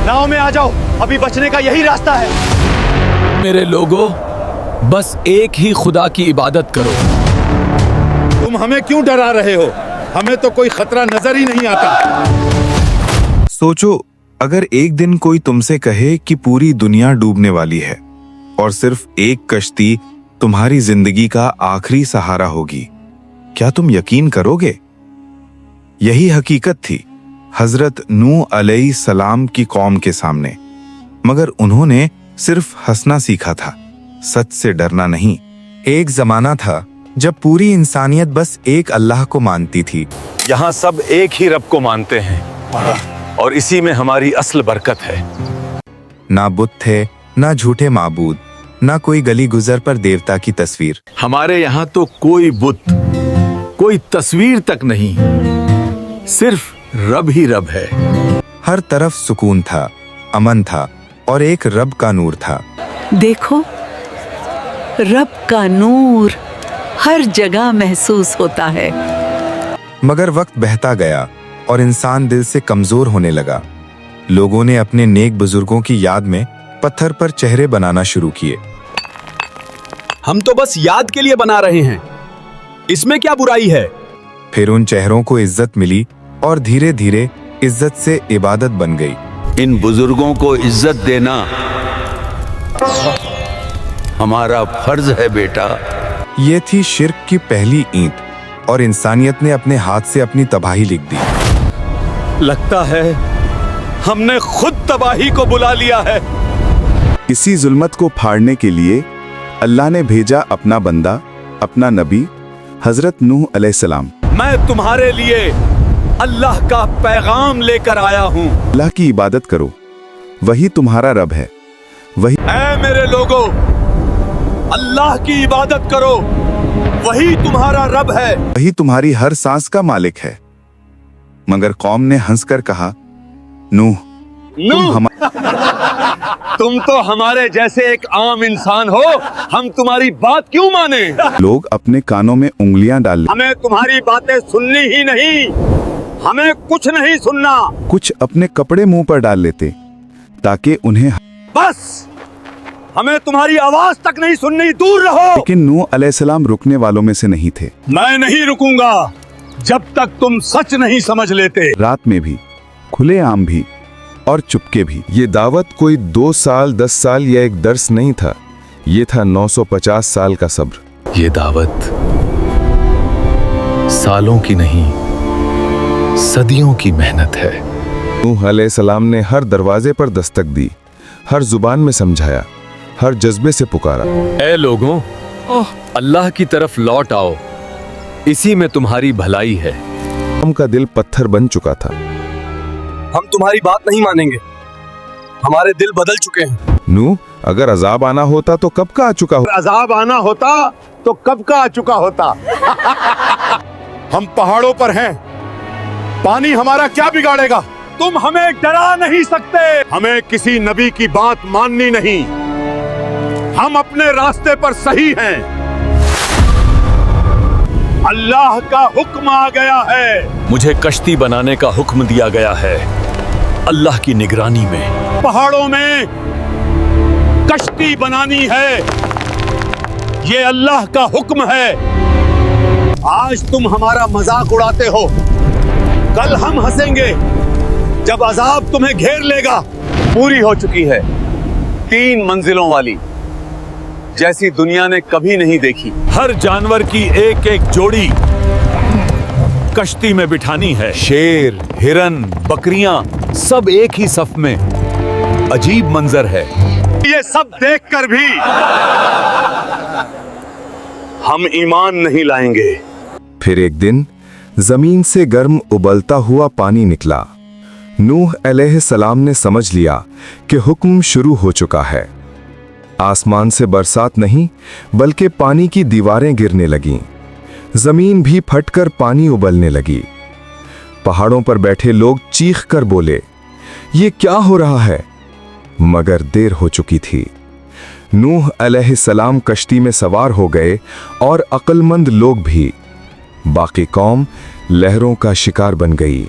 नाव में आ जाओ, अभी बचने का यही रास्ता है। मेरे लोगों, बस एक ही खुदा की इबादत करो। तुम हमें क्यों डरा रहे हो? हमें तो कोई खतरा नजर ही नहीं आता। सोचो, अगर एक दिन कोई तुमसे कहे कि पूरी दुनिया डूबने वाली है और सिर्फ एक कश्ती तुम्हारी जिंदगी का आखिरी सहारा होगी, क्या तुम यकीन करोगे? यही हकीकत थी हजरत नूह अलैहिस्सलाम की कौम के सामने, मगर उन्होंने सिर्फ हंसना सीखा था, सच से डरना नहीं। एक जमाना था जब पूरी इंसानियत बस एक अल्लाह को मानती थी। यहाँ सब एक ही रब को मानते हैं और इसी में हमारी असल बरकत है। ना बुत थे, ना झूठे माबूद, ना कोई गली गुजर पर देवता की तस्वीर। हमारे यहाँ तो कोई बुत, कोई तस्वीर तक नहीं, सिर्फ रब ही रब है। हर तरफ सुकून था, अमन था और एक रब का नूर था। देखो, रब का नूर हर जगह महसूस होता है। मगर वक्त बहता गया और इंसान दिल से कमजोर होने लगा। लोगों ने अपने नेक बुजुर्गों की याद में पत्थर पर चेहरे बनाना शुरू किए। हम तो बस याद के लिए बना रहे हैं, इसमें क्या बुराई है? फिर उन चेहरों को इज्जत मिली और धीरे धीरे इज्जत से इबादत बन गई। इन बुजुर्गों को इज्जत देना हमारा फर्ज है बेटा। ये थी शिर्क की पहली ईंट और इंसानियत ने अपने हाथ से अपनी तबाही लिख दी। लगता है हमने खुद तबाही को बुला लिया है। इसी जुल्मत को फाड़ने के लिए अल्लाह ने भेजा अपना बंदा, अपना नबी हजरत नूह अलैहिस्सलाम। मैं तुम्हारे लिए अल्लाह का पैगाम लेकर आया हूँ। अल्लाह की इबादत करो, वही तुम्हारा रब है। वही ऐ मेरे लोगों, अल्लाह की इबादत करो, वही तुम्हारा रब है। वही तुम्हारी हर सांस का मालिक है। मगर कौम ने हंसकर कहा, नूह तुम तो हमारे जैसे एक आम इंसान हो, हम तुम्हारी बात क्यों माने? लोग अपने कानों में उंगलियां डाल ले। हमें तुम्हारी बातें सुननी ही नहीं, हमें कुछ नहीं सुनना। कुछ अपने कपड़े मुंह पर डाल लेते ताकि उन्हें, बस हमें तुम्हारी आवाज तक नहीं सुननी, दूर रहो। लेकिन नूह अलैहिस्सलाम रुकने वालों में से नहीं थे। मैं नहीं रुकूंगा जब तक तुम सच नहीं समझ लेते। रात में भी, खुले आम भी और चुपके भी। ये दावत कोई 2 साल 10 साल या एक दर्स नहीं था, ये था 950 साल का सब्र। ये दावत सालों की नहीं, सदियों की मेहनत है। नूह अलैहिस्सलाम ने हर दरवाजे पर दस्तक दी, हर जुबान में समझाया, हर जज्बे से पुकारा। ऐ लोगों, अल्लाह की तरफ लौट आओ, इसी में तुम्हारी भलाई है। उनका दिल पत्थर बन चुका था। हम तुम्हारी बात नहीं मानेंगे, हमारे दिल बदल चुके हैं। नूह, अगर अजाब आना होता तो कब का आ चुका होता? अजाब आना होता तो कब का आ चुका होता। हम पहाड़ों पर हैं, पानी हमारा क्या बिगाड़ेगा? तुम हमें डरा नहीं सकते। हमें किसी नबी की बात माननी नहीं, हम अपने रास्ते पर सही हैं। अल्लाह का हुक्म आ गया है। मुझे कश्ती बनाने का हुक्म दिया गया है, अल्लाह की निगरानी में। पहाड़ों में कश्ती बनानी है, ये अल्लाह का हुक्म है। आज तुम हमारा मजाक उड़ाते हो, कल हम हंसेंगे जब अजाब तुम्हें घेर लेगा। पूरी हो चुकी है 3 मंजिलों वाली, जैसी दुनिया ने कभी नहीं देखी। हर जानवर की एक एक जोड़ी कश्ती में बिठानी है। शेर, हिरन, बकरियां सब एक ही सफ में। अजीब मंजर है। ये सब देखकर भी हम ईमान नहीं लाएंगे। फिर एक दिन जमीन से गर्म उबलता हुआ पानी निकला। नूह अलैहिस्सलाम ने समझ लिया कि हुक्म शुरू हो चुका है। आसमान से बरसात नहीं बल्कि पानी की दीवारें गिरने लगीं। जमीन भी फटकर पानी उबलने लगी। पहाड़ों पर बैठे लोग चीख कर बोले, ये क्या हो रहा है? मगर देर हो चुकी थी। नूह अलैहिस्सलाम कश्ती में सवार हो गए और अक्लमंद लोग भी। बाकी कौम लहरों का शिकार बन गई।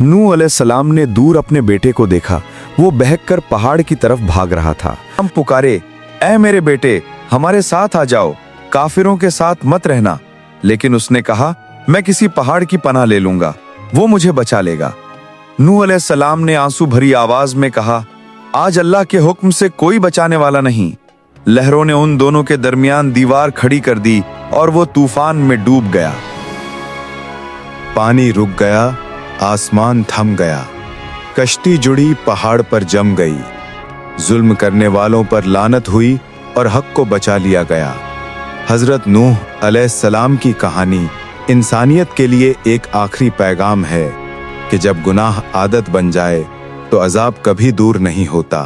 नूह अलैहिस्सलाम ने दूर अपने बेटे को देखा। वो बहककर पहाड़ की तरफ भाग रहा था। हम पुकारे, ऐ मेरे बेटे, हमारे साथ आ जाओ, काफिरों के साथ मत रहना। लेकिन उसने कहा, मैं किसी पहाड़ की पनाह ले लूंगा, वो मुझे बचा लेगा। नूह अलैहिस्सलाम ने आंसू भरी आवाज में कहा, आज अल्लाह के हुक्म से कोई बचाने वाला नहीं। लहरों ने उन दोनों के दरमियान दीवार खड़ी कर दी और वो तूफान में डूब गया। पानी रुक गया, आसमान थम गया, कश्ती जुड़ी पहाड़ पर जम गई। जुल्म करने वालों पर लानत हुई और हक को बचा लिया गया। हजरत नूह अलैहिस्सलाम की कहानी इंसानियत के लिए एक आखिरी पैगाम है कि जब गुनाह आदत बन जाए तो अजाब कभी दूर नहीं होता।